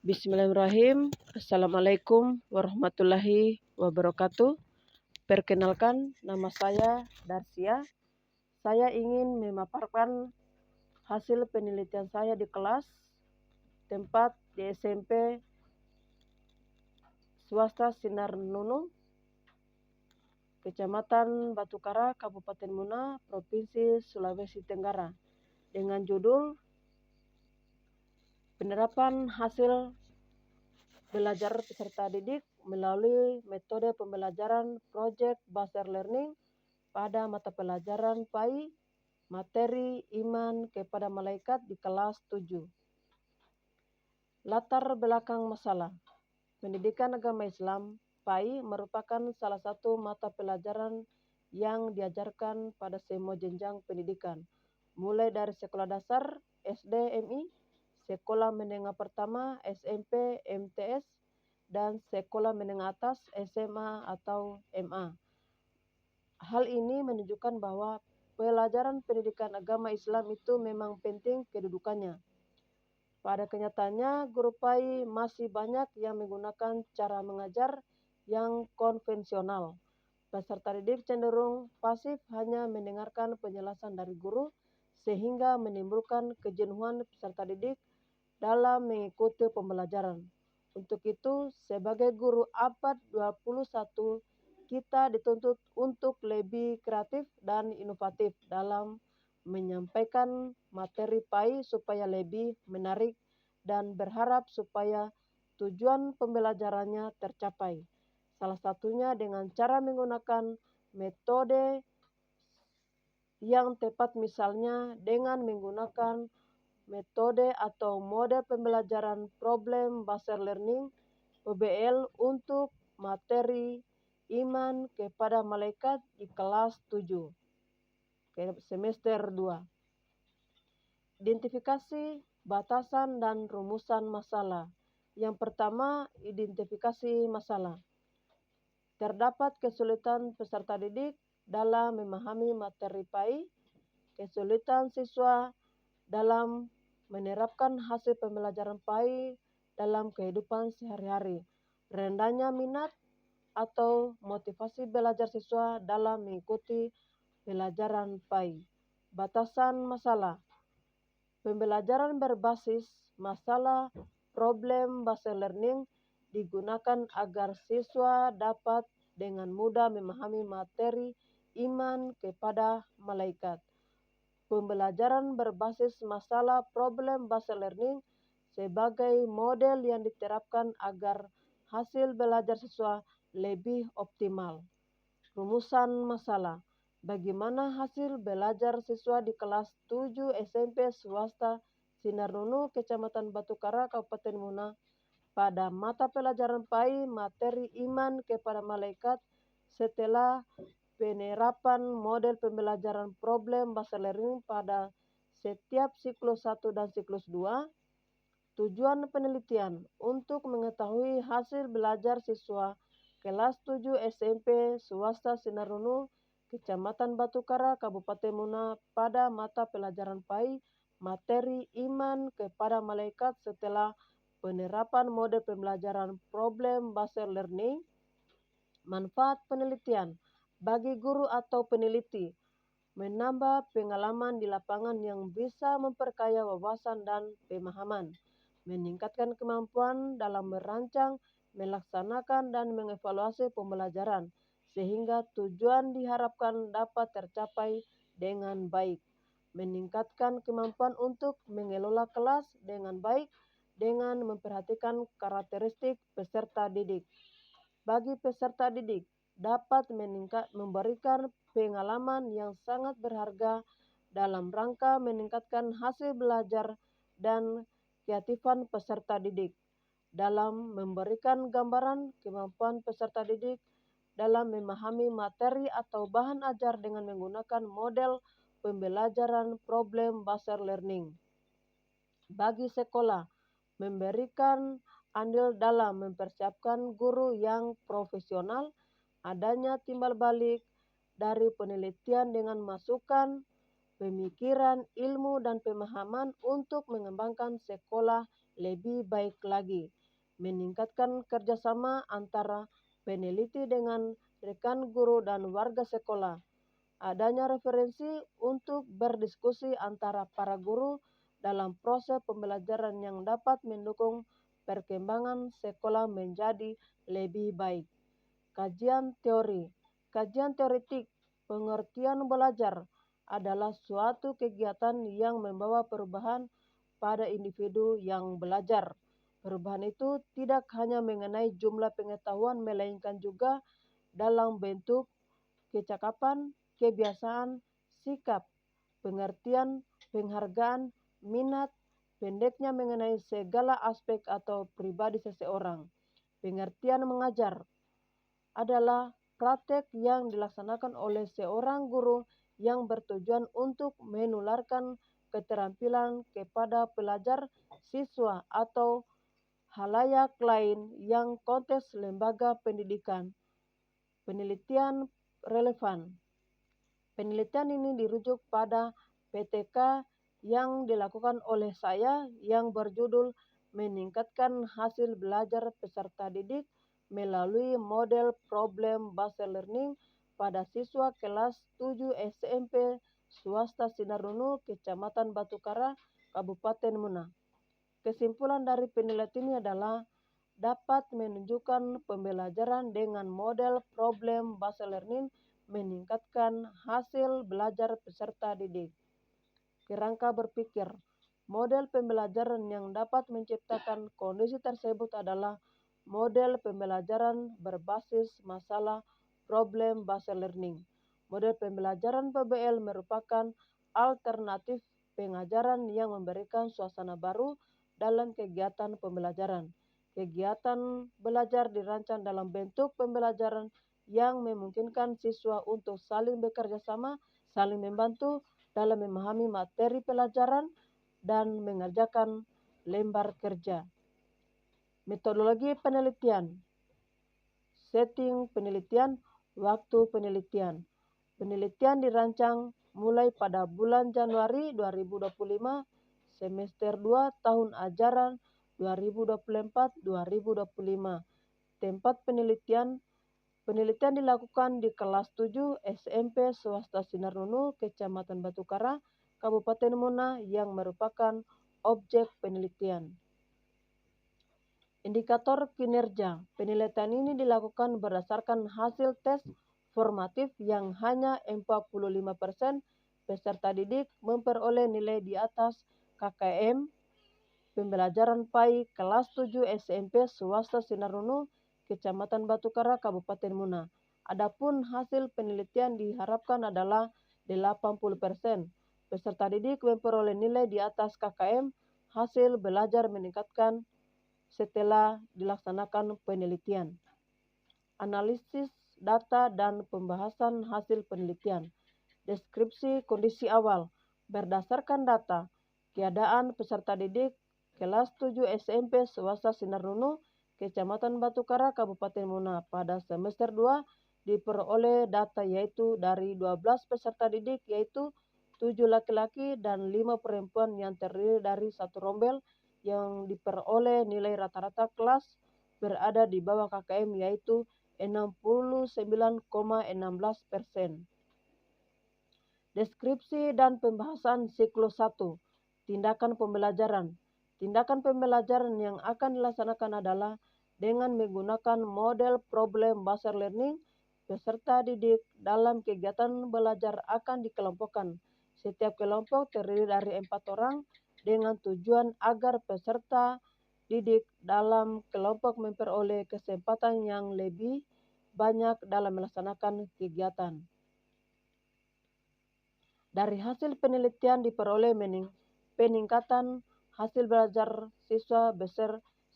Bismillahirrahmanirrahim. Assalamualaikum warahmatullahi wabarakatuh. Perkenalkan, nama saya Darsia. Saya ingin memaparkan hasil penelitian saya di kelas tempat di SMP Swasta Sinar Nunung, Kecamatan Batukara, Kabupaten Muna, Provinsi Sulawesi Tenggara, dengan judul penerapan hasil belajar peserta didik melalui metode pembelajaran Project Based Learning pada mata pelajaran PAI materi iman kepada malaikat di kelas 7. Latar belakang masalah. Pendidikan agama Islam PAI merupakan salah satu mata pelajaran yang diajarkan pada semua jenjang pendidikan, mulai dari sekolah dasar SD MI, sekolah menengah pertama SMP MTS, dan sekolah menengah atas SMA atau MA. Hal ini menunjukkan bahwa pelajaran pendidikan agama Islam itu memang penting kedudukannya. Pada kenyataannya, guru PAI masih banyak yang menggunakan cara mengajar yang konvensional. Peserta didik cenderung pasif hanya mendengarkan penjelasan dari guru, sehingga menimbulkan kejenuhan peserta didik dalam mengikuti pembelajaran. Untuk itu, sebagai guru abad 21, kita dituntut untuk lebih kreatif dan inovatif dalam menyampaikan materi PAI supaya lebih menarik dan berharap supaya tujuan pembelajarannya tercapai. Salah satunya dengan cara menggunakan metode yang tepat, misalnya dengan menggunakan metode atau mode pembelajaran Problem Based Learning PBL untuk materi iman kepada malaikat di kelas 7 semester 2. Identifikasi, batasan, dan rumusan masalah. Yang pertama, identifikasi masalah. Terdapat kesulitan peserta didik dalam memahami materi PAI, kesulitan siswa dalam menerapkan hasil pembelajaran PAI dalam kehidupan sehari-hari, rendahnya minat atau motivasi belajar siswa dalam mengikuti pelajaran PAI. Batasan masalah. Pembelajaran berbasis masalah Problem Based Learning digunakan agar siswa dapat dengan mudah memahami materi iman kepada malaikat. Pembelajaran berbasis masalah Problem Based Learning sebagai model yang diterapkan agar hasil belajar siswa lebih optimal. Rumusan masalah. Bagaimana hasil belajar siswa di kelas 7 SMP Swasta Sinar Nunu, Kecamatan Batukara, Kabupaten Muna pada mata pelajaran PAI materi iman kepada malaikat setelah penerapan model pembelajaran Problem Based Learning pada setiap siklus 1 dan siklus 2. Tujuan penelitian untuk mengetahui hasil belajar siswa kelas 7 SMP Swasta Sinar Nunu, Kecamatan Batukara, Kabupaten Muna pada mata pelajaran PAI materi iman kepada malaikat setelah penerapan model pembelajaran Problem Based Learning. Manfaat penelitian bagi guru atau peneliti, menambah pengalaman di lapangan yang bisa memperkaya wawasan dan pemahaman, meningkatkan kemampuan dalam merancang, melaksanakan, dan mengevaluasi pembelajaran, sehingga tujuan diharapkan dapat tercapai dengan baik, meningkatkan kemampuan untuk mengelola kelas dengan baik dengan memperhatikan karakteristik peserta didik. Bagi peserta didik, dapat memberikan pengalaman yang sangat berharga dalam rangka meningkatkan hasil belajar dan keaktifan peserta didik, dalam memberikan gambaran kemampuan peserta didik dalam memahami materi atau bahan ajar dengan menggunakan model pembelajaran Problem Based Learning. Bagi sekolah, memberikan andil dalam mempersiapkan guru yang profesional, adanya timbal balik dari penelitian dengan masukan, pemikiran, ilmu, dan pemahaman untuk mengembangkan sekolah lebih baik lagi, meningkatkan kerjasama antara peneliti dengan rekan guru dan warga sekolah. Adanya referensi untuk berdiskusi antara para guru dalam proses pembelajaran yang dapat mendukung perkembangan sekolah menjadi lebih baik. Kajian teori. Kajian teoretik, pengertian belajar adalah suatu kegiatan yang membawa perubahan pada individu yang belajar. Perubahan itu tidak hanya mengenai jumlah pengetahuan, melainkan juga dalam bentuk kecakapan, kebiasaan, sikap, pengertian, penghargaan, minat, pendeknya mengenai segala aspek atau pribadi seseorang. Pengertian mengajar adalah praktek yang dilaksanakan oleh seorang guru yang bertujuan untuk menularkan keterampilan kepada pelajar, siswa, atau halayak lain yang konteks lembaga pendidikan. Penelitian relevan. Penelitian ini dirujuk pada PTK yang dilakukan oleh saya yang berjudul Meningkatkan Hasil Belajar Peserta Didik melalui model problem based learning pada siswa kelas 7 SMP swasta Sinarunu, Kecamatan Batukara, Kabupaten Muna. Kesimpulan dari penelitian ini adalah dapat menunjukkan pembelajaran dengan model problem based learning meningkatkan hasil belajar peserta didik. Kerangka berpikir, model pembelajaran yang dapat menciptakan kondisi tersebut adalah model pembelajaran berbasis masalah problem based learning. Model pembelajaran PBL merupakan alternatif pengajaran yang memberikan suasana baru dalam kegiatan pembelajaran. Kegiatan belajar dirancang dalam bentuk pembelajaran yang memungkinkan siswa untuk saling bekerja sama, saling membantu dalam memahami materi pelajaran dan mengerjakan lembar kerja. Metodologi penelitian, setting penelitian, waktu penelitian. Penelitian dirancang mulai pada bulan Januari 2025, semester 2 tahun ajaran 2024-2025. Tempat penelitian dilakukan di kelas 7 SMP swasta Sinarunu, Kecamatan Batukara, Kabupaten Muna yang merupakan objek penelitian. Indikator kinerja. Penelitian ini dilakukan berdasarkan hasil tes formatif yang hanya 45% peserta didik memperoleh nilai di atas KKM pembelajaran PAI kelas 7 SMP swasta Sinarunu, Kecamatan Batukara, Kabupaten Muna. Adapun hasil penelitian diharapkan adalah 80%. Peserta didik memperoleh nilai di atas KKM, hasil belajar meningkatkan setelah dilaksanakan penelitian. Analisis data dan pembahasan hasil penelitian. Deskripsi kondisi awal. Berdasarkan data, keadaan peserta didik kelas 7 SMP swasta Sinarunu, Kecamatan Batukara, Kabupaten Muna pada semester 2 diperoleh data yaitu dari 12 peserta didik yaitu 7 laki-laki dan 5 perempuan yang terdiri dari satu rombel yang diperoleh nilai rata-rata kelas berada di bawah KKM yaitu 69,16%. Deskripsi dan pembahasan siklus 1. Tindakan pembelajaran. Tindakan pembelajaran yang akan dilaksanakan adalah dengan menggunakan model problem based learning. Peserta didik dalam kegiatan belajar akan dikelompokkan. Setiap kelompok terdiri dari 4 orang dengan tujuan agar peserta didik dalam kelompok memperoleh kesempatan yang lebih banyak dalam melaksanakan kegiatan. Dari hasil penelitian diperoleh peningkatan hasil belajar siswa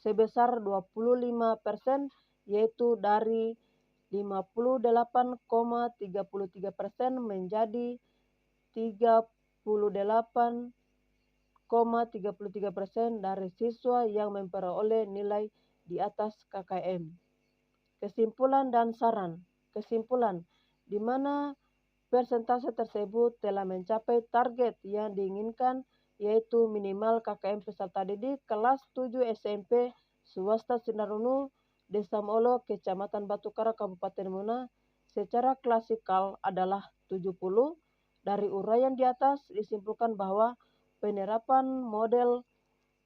sebesar 25%, yaitu dari 58,33% menjadi 38,33% dari siswa yang memperoleh nilai di atas KKM. Kesimpulan dan saran. Kesimpulan, di mana persentase tersebut telah mencapai target yang diinginkan yaitu minimal KKM peserta didik kelas 7 SMP swasta Sinarunu, Desa Molo, Kecamatan Batukara, Kabupaten Muna, secara klasikal adalah 70. Dari uraian di atas disimpulkan bahwa penerapan model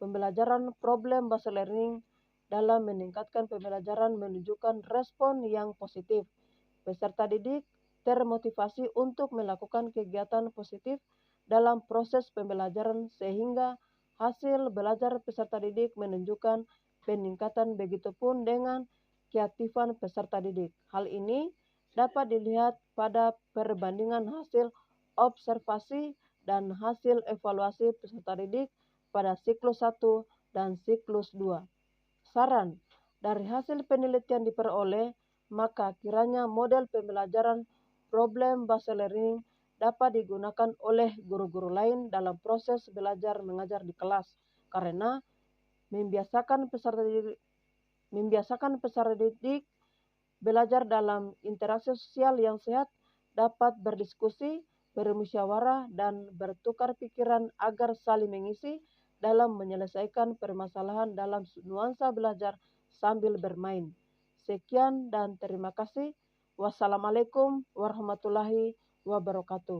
pembelajaran problem based learning dalam meningkatkan pembelajaran menunjukkan respon yang positif. Peserta didik termotivasi untuk melakukan kegiatan positif dalam proses pembelajaran sehingga hasil belajar peserta didik menunjukkan peningkatan, begitupun dengan keaktifan peserta didik. Hal ini dapat dilihat pada perbandingan hasil observasi dan hasil evaluasi peserta didik pada siklus 1 dan siklus 2. Saran, dari hasil penelitian diperoleh, maka kiranya model pembelajaran problem based learning dapat digunakan oleh guru-guru lain dalam proses belajar mengajar di kelas, karena membiasakan peserta didik belajar dalam interaksi sosial yang sehat, dapat berdiskusi, bermusyawarah, dan bertukar pikiran agar saling mengisi dalam menyelesaikan permasalahan dalam nuansa belajar sambil bermain. Sekian dan terima kasih. Wassalamualaikum warahmatullahi wabarakatuh.